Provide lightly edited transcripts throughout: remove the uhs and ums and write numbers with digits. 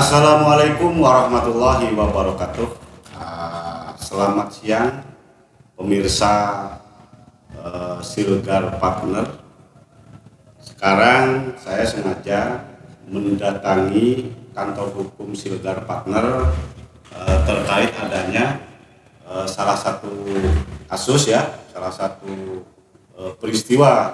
Assalamualaikum warahmatullahi wabarakatuh. Selamat siang pemirsa Silgar Partner. Sekarang saya sengaja mendatangi kantor hukum Silgar Partner terkait adanya salah satu kasus salah satu peristiwa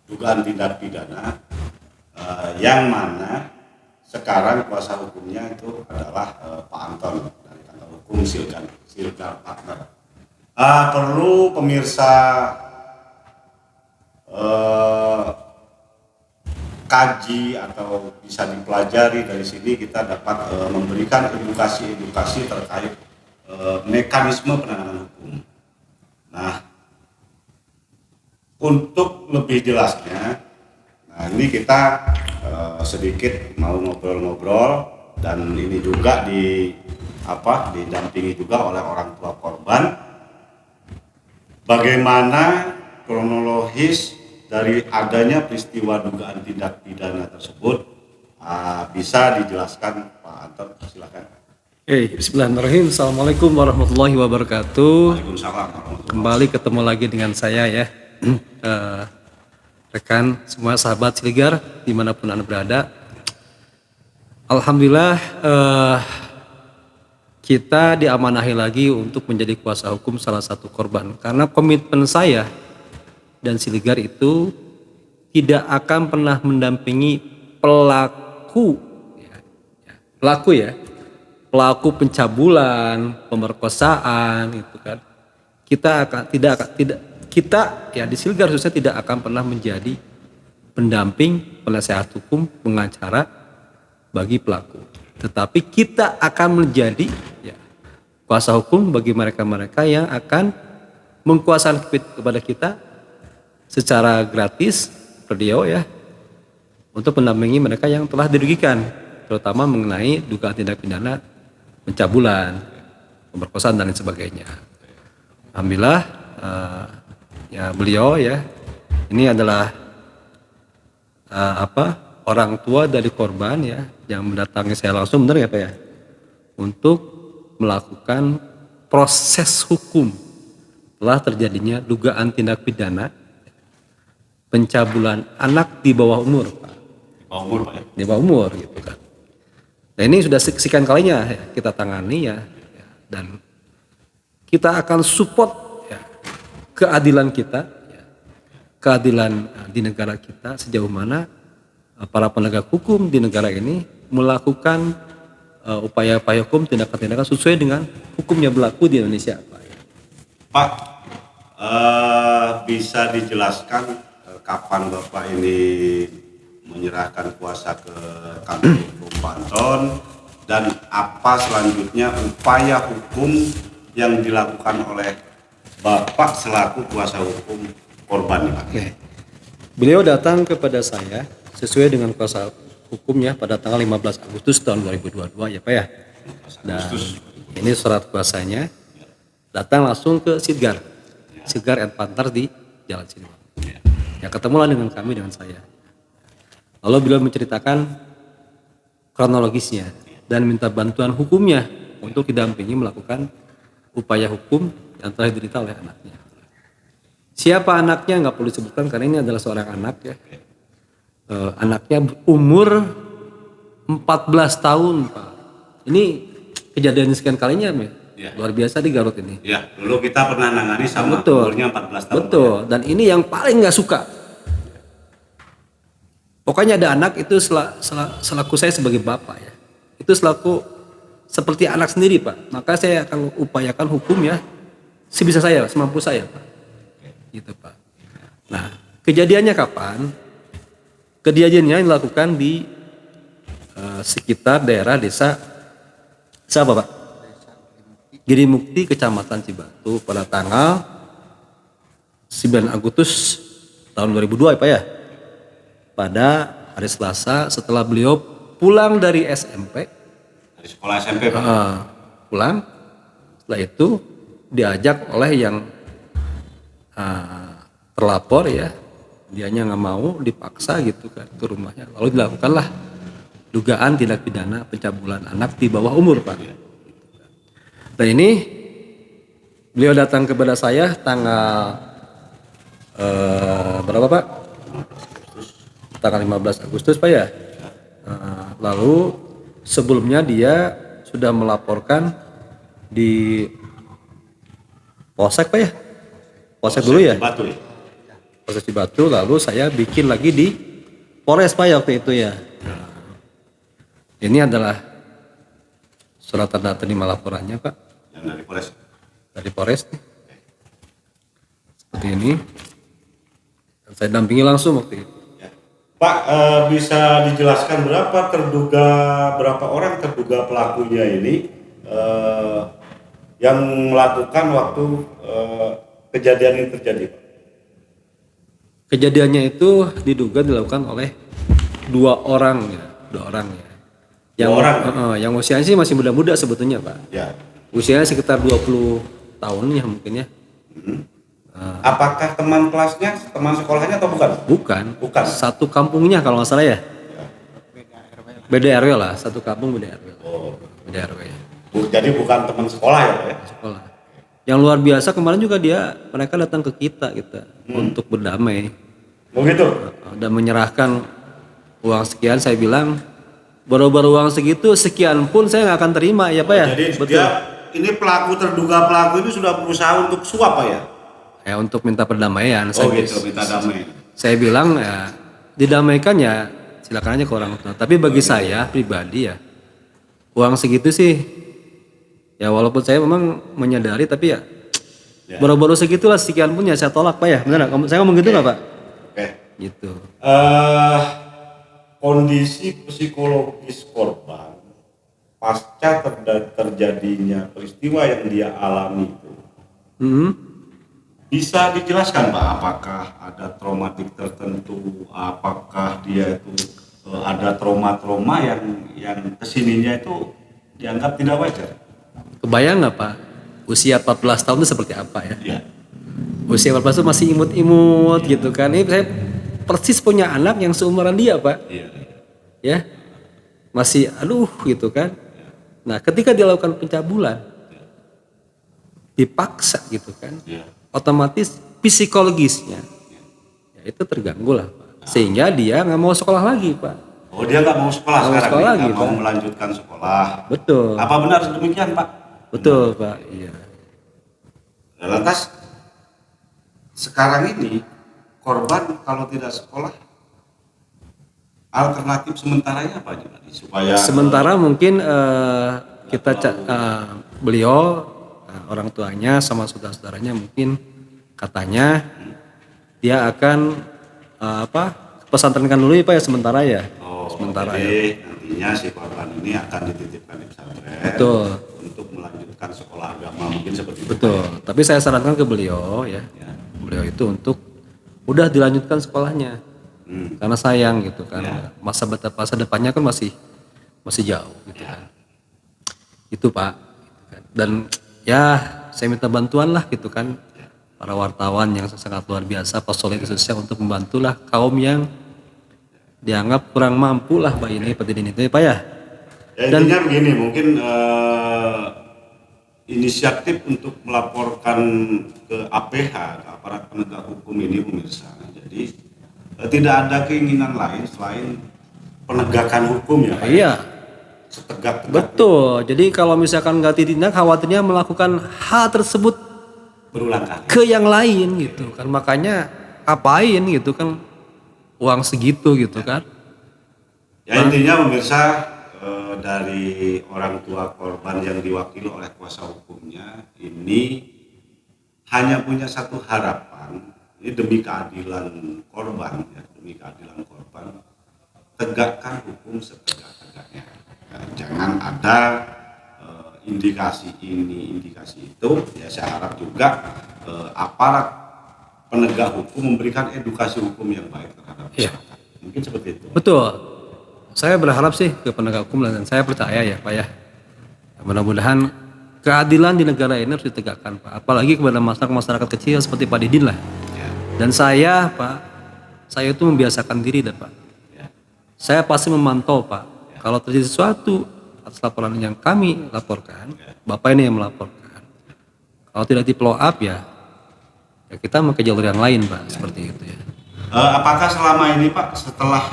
dugaan tindak pidana yang mana sekarang kuasa hukumnya itu adalah Pak Anton dari kantor hukum Silgar Partner. Perlu pemirsa kaji atau bisa dipelajari dari sini, kita dapat memberikan edukasi terkait mekanisme penanganan hukum. Nah, untuk lebih jelasnya, ini kita sedikit mau ngobrol-ngobrol, dan ini juga didampingi juga oleh orang tua korban. Bagaimana kronologis dari adanya peristiwa dugaan tindak pidana tersebut, bisa dijelaskan Pak Anton, silakan. Bismillahirrahmanirrahim. Assalamualaikum warahmatullahi wabarakatuh. Waalaikumsalam warahmatullahi. Kembali ketemu lagi dengan saya ya. Rekan semua sahabat Silgar dimanapun Anda berada. Alhamdulillah kita diamanahi lagi untuk menjadi kuasa hukum salah satu korban, karena komitmen saya dan Silgar itu tidak akan pernah mendampingi pelaku pencabulan, pemerkosaan, itu kan. Kita di Silgar khususnya tidak akan pernah menjadi pendamping, penasehat hukum, pengacara bagi pelaku. Tetapi kita akan menjadi kuasa hukum bagi mereka-mereka yang akan mengkuasakan kepada kita secara gratis video untuk mendampingi mereka yang telah dirugikan, terutama mengenai dugaan tindak pidana pencabulan, pemerkosaan dan lain sebagainya. Alhamdulillah beliau ini adalah orang tua dari korban yang mendatangi saya langsung, benar ya Pak untuk melakukan proses hukum telah terjadinya dugaan tindak pidana pencabulan anak di bawah umur, Pak. Di bawah umur gitu kan. Nah, ini sudah sekian kalinya kita tangani dan kita akan support keadilan kita, keadilan di negara kita sejauh mana para penegak hukum di negara ini melakukan upaya-upaya hukum, tindakan-tindakan sesuai dengan hukum yang berlaku di Indonesia, Pak, bisa dijelaskan kapan Bapak ini menyerahkan kuasa ke kantor hukum Pak Anton, dan apa selanjutnya upaya hukum yang dilakukan oleh Bapak selaku kuasa hukum korban, Pak? Beliau datang kepada saya sesuai dengan kuasa hukumnya pada tanggal 15 Agustus tahun 2022 ya Pak ya. Dan ini surat kuasanya datang langsung ke Silgar and Partner di Jalan Siliwangi. Ketemulah dengan kami, dengan saya. Lalu beliau menceritakan kronologisnya dan minta bantuan hukumnya untuk didampingi melakukan upaya hukum yang telah diderita oleh anaknya. Siapa anaknya nggak perlu disebutkan karena ini adalah seorang anak anaknya umur 14 tahun, Pak. Ini kejadian sekian kalinya, luar biasa di Garut ini. Dulu kita pernah nangani sama umurnya 14 tahun. Betul, dan ini yang paling nggak suka. Pokoknya ada anak itu selaku saya sebagai bapak itu selaku seperti anak sendiri, Pak. Maka saya akan upayakan hukum sebisa saya, semampu saya, Pak. Gitu, Pak. Nah, kejadiannya kapan? Kejadiannya dilakukan di sekitar daerah desa Pak? Girimukti, Kecamatan Cibatu pada tanggal 9 Agustus tahun 2002 ya Pak ya. Pada hari Selasa setelah beliau pulang dari SMP. Dari sekolah SMP, Pak? Pulang, setelah itu diajak oleh yang terlapor dianya nggak mau, dipaksa gitu kan ke rumahnya. Lalu dilakukanlah dugaan tindak pidana pencabulan anak di bawah umur, Pak. Dan ini beliau datang kepada saya tanggal berapa, Pak? Tanggal 15 Agustus, Pak ya. Lalu sebelumnya dia sudah melaporkan di Polsek, Pak ya. Polsek dulu ya. Batu ya. Polsek Cibatu, lalu saya bikin lagi di Polres, Pak ya, waktu itu ya. Ini adalah surat tanda terima laporannya, Pak. Yang dari Polres. Dari Polres nih. Seperti ini. Dan saya dampingi langsung waktu itu. Ya. Pak, bisa dijelaskan berapa orang terduga pelakunya ini yang melakukan waktu kejadian ini terjadi, Pak? Kejadiannya itu diduga dilakukan oleh dua orang ya. Yang, Dua orang? Yang usianya sih masih muda-muda sebetulnya, Pak. Ya. Usianya sekitar 20 tahun ya mungkin ya. Apakah teman kelasnya, teman sekolahnya atau bukan? Bukan. Bukan. Satu kampungnya kalau nggak salah ya. Beda RW lah, satu kampung beda RW. Oh. Beda RW. Jadi bukan teman sekolah ya, Pak ya? Sekolah. Yang luar biasa kemarin juga mereka datang ke kita untuk berdamai Oh gitu? dan menyerahkan uang sekian. Saya bilang baru-baru uang segitu sekian pun saya nggak akan terima ya, Pak ya. Jadi Betul. ini terduga pelaku ini sudah berusaha untuk suap, Pak ya? Ya untuk minta perdamaian. Oh gitu, minta damai. Saya bilang ya didamaikan ya silakan aja ke orang tua. Tapi bagi saya pribadi ya uang segitu sih ya walaupun saya memang menyadari tapi ya baru-baru segitulah sekian pun ya saya tolak, Pak ya. Benar nggak? Saya ngomong gitu nggak, Pak? Oke. Gitu. Kondisi psikologis korban pasca terjadinya peristiwa yang dia alami itu bisa dijelaskan, Pak? Apakah ada traumatik tertentu? Apakah dia itu ada trauma-trauma yang kesininya itu dianggap tidak wajar? Kebayang nggak, Pak? Usia 14 tahun itu seperti apa ya? Iya. Usia 14 itu masih imut-imut gitu kan. Ini saya persis punya anak yang seumuran dia, Pak. Iya. Ya. Masih aduh gitu kan. Nah, ketika dilakukan pencabulan dipaksa gitu kan. Iya. Otomatis psikologisnya ya itu terganggu lah, Pak. Sehingga dia nggak mau sekolah lagi, Pak. Oh, dia nggak mau sekolah Nggak mau sekarang, sekolah lagi, nggak mau Pak. melanjutkan sekolah. Betul. Apa benar demikian, Pak? Betul, Pak. Iya. Lantas sekarang ini korban kalau tidak sekolah alternatif sementaranya apa aja, supaya Sementara mungkin beliau orang tuanya sama saudara-saudaranya mungkin katanya dia akan pesantrenkan dulu ya, Pak ya sementara ya. Sementara jadi ya. nantinya si korban ini akan dititipkan di pesantren Betul. untuk melanjutkan sekolah agama mungkin seperti itu. Betul. Tapi saya sarankan ke beliau ya. Beliau itu untuk udah dilanjutkan sekolahnya. Karena sayang gitu kan. Ya. Masa depannya kan masih jauh gitu kan. Itu, Pak. Dan ya saya minta bantuan lah gitu kan. Para wartawan yang sangat luar biasa, Posolid khususnya untuk membantulah kaum yang dianggap kurang mampu lah Pak ini pendidikan itu ya, Pak ya. Ya, intinya begini, mungkin inisiatif untuk melaporkan ke APH, ke aparat penegak hukum ini pemirsa. Jadi tidak ada keinginan lain selain penegakan hukum ya, Pak. Iya. Setegak-tegak. Betul. Jadi kalau misalkan nggak ditindak, khawatirnya melakukan hal tersebut Berulang kali. ke yang lain gitu kan. Makanya apain gitu kan uang segitu gitu kan. Ya intinya pemirsa, dari orang tua korban yang diwakili oleh kuasa hukumnya ini hanya punya satu harapan, ini demi keadilan korban ya, demi keadilan korban, tegakkan hukum setegak-tegaknya. Ya, jangan ada indikasi ini, indikasi itu. Ya saya harap juga aparat penegak hukum memberikan edukasi hukum yang baik terhadap masyarakat. Mungkin seperti itu. Betul. Saya berharap sih ke penegak hukum dan saya percaya ya Pak ya. Mudah-mudahan keadilan di negara ini harus ditegakkan Pak. Apalagi kepada masyarakat kecil seperti Pak Didin lah. Ya. Dan saya Pak, saya itu membiasakan diri dah Pak. Ya. Saya pasti memantau Pak. kalau terjadi sesuatu atas laporan yang kami laporkan, Bapak ini yang melaporkan. Kalau tidak di follow up ya kita mau ke jalur yang lain, Pak, seperti itu ya. Apakah selama ini Pak setelah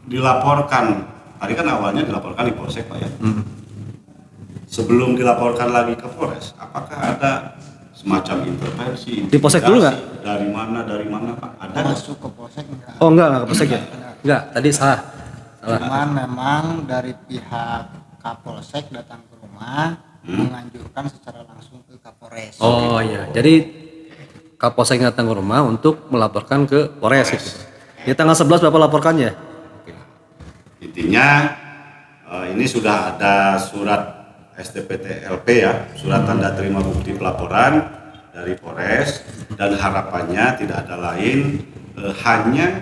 dilaporkan, tadi kan awalnya dilaporkan di Polsek Pak ya, sebelum dilaporkan lagi ke Polres, apakah ada semacam intervensi? Di Polsek dulu nggak? Dari mana Pak? Ada nggak? Masuk ke polsek enggak. Oh enggak ke Polsek ya? Enggak, tadi salah. Cuman memang dari pihak Kapolsek datang ke rumah menganjurkan secara langsung ke Kapolres. Oh iya, jadi Kapolsek datang ke rumah untuk melaporkan ke Polres gitu. Di tanggal 11 Bapak laporkannya? Intinya ini sudah ada surat STPTLP ya, surat tanda terima bukti pelaporan dari Polres, dan harapannya tidak ada lain hanya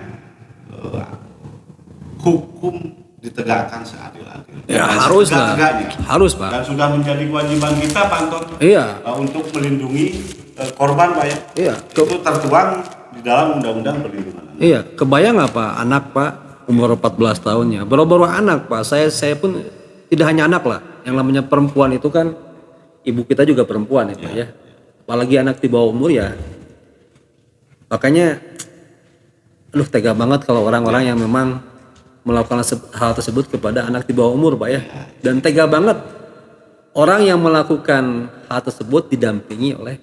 hukum ditegakkan seadil-adil. Ya Dan harus lah, setegak-tegaknya. harus Pak. Dan sudah menjadi kewajiban kita Pak Anton Iya, untuk melindungi korban Pak ya. iya. Itu tertuang di dalam Undang-Undang Perlindungan Anak. Iya, kebayang nggak Pak, anak Pak umur 14 tahunnya, baru-baru anak Pak. Saya pun tidak hanya anak lah, yang namanya perempuan itu kan ibu kita juga perempuan ya Pak ya. Apalagi anak di bawah umur ya. Makanya, aduh tega banget kalau orang-orang yang memang melakukan hal tersebut kepada anak di bawah umur Pak ya. Dan tega banget orang yang melakukan hal tersebut didampingi oleh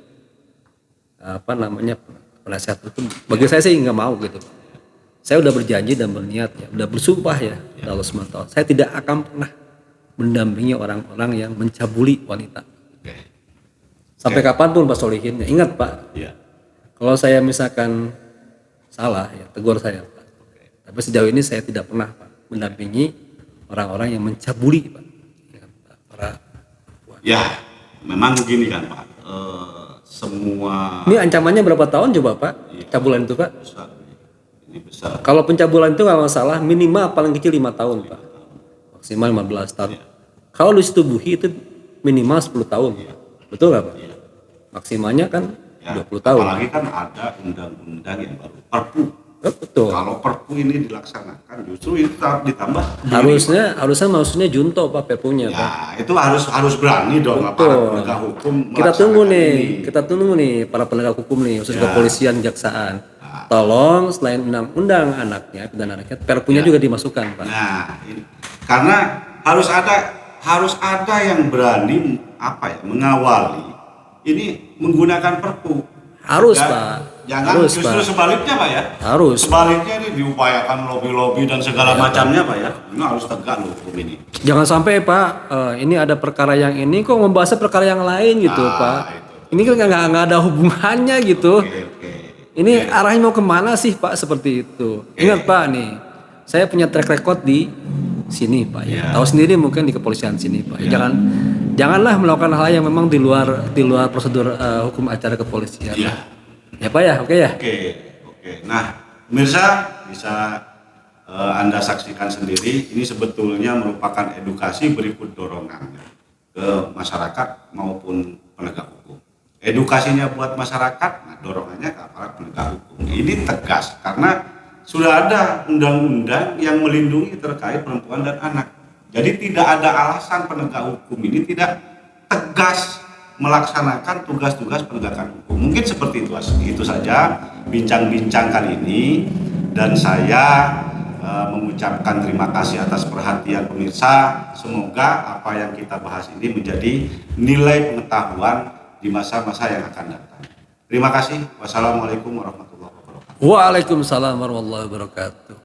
penasihat hukum. Bagi saya sih nggak mau gitu. Saya udah berjanji dan berniat ya, udah bersumpah ya, Allah SWT. Saya tidak akan pernah mendampingi orang-orang yang mencabuli wanita. Sampai kapanpun Pak Solihin. Ingat Pak, kalau saya misalkan salah ya tegur saya Pak. Tapi sejauh ini saya tidak pernah Pak mendampingi orang-orang yang mencabuli Pak. Para Ya, memang begini kan Pak. Semua ini ancamannya berapa tahun coba Pak? Cabulan itu Pak? besar. Ini besar. Kalau pencabulan itu nggak masalah, minimal paling kecil 5 tahun Pak. Maksimal 15 tahun. Kalau disetubuhi itu minimal 10 tahun Pak. Betul nggak Pak? Maksimalnya kan 20 tahun. Apalagi kan ada undang-undang yang baru, Perpu. Betul. Kalau Perpu ini dilaksanakan, justru itu ditambah. Harusnya maksudnya junto Pak Perpunya Pak. Ya, itu harus berani dong para penegak hukum. Kita tunggu melaksanakan ini. nih para penegak hukum nih, khususnya kepolisian, kejaksaan. Tolong selain undang-undang anaknya, pidana anaknya, Perpunya juga dimasukkan Pak. Nah, karena harus ada yang berani mengawali ini menggunakan Perpu. Harus Dan Pak. Jangan Harus, justru Pak. sebaliknya Pak ya. Harus. Sebaliknya ini diupayakan lobby-lobby dan segala macamnya Pak ya. Ini harus tegak loh hukum ini. Jangan sampai Pak, ini ada perkara yang ini kok membahasnya perkara yang lain gitu Pak. Ini kan nggak ada hubungannya gitu. Oke. Ini arahnya mau kemana sih Pak seperti itu? Ingat Pak nih, saya punya track record di sini Pak ya. Tahu sendiri mungkin di kepolisian sini Pak. Janganlah melakukan hal yang memang di luar prosedur hukum acara kepolisian. Ya Pak ya, oke ya. Oke. Nah, pemirsa bisa Anda saksikan sendiri. Ini sebetulnya merupakan edukasi berikut dorongan ke masyarakat maupun penegak hukum. Edukasinya buat masyarakat, nah dorongannya ke aparat penegak hukum. Ini tegas karena sudah ada undang-undang yang melindungi terkait perempuan dan anak. Jadi tidak ada alasan penegak hukum ini tidak tegas melaksanakan tugas-tugas penegakan hukum. Mungkin seperti itu saja bincang-bincang kali ini, dan saya mengucapkan terima kasih atas perhatian pemirsa. Semoga apa yang kita bahas ini menjadi nilai pengetahuan di masa-masa yang akan datang. Terima kasih. Wassalamualaikum warahmatullahi wabarakatuh. Waalaikumsalam warahmatullahi wabarakatuh.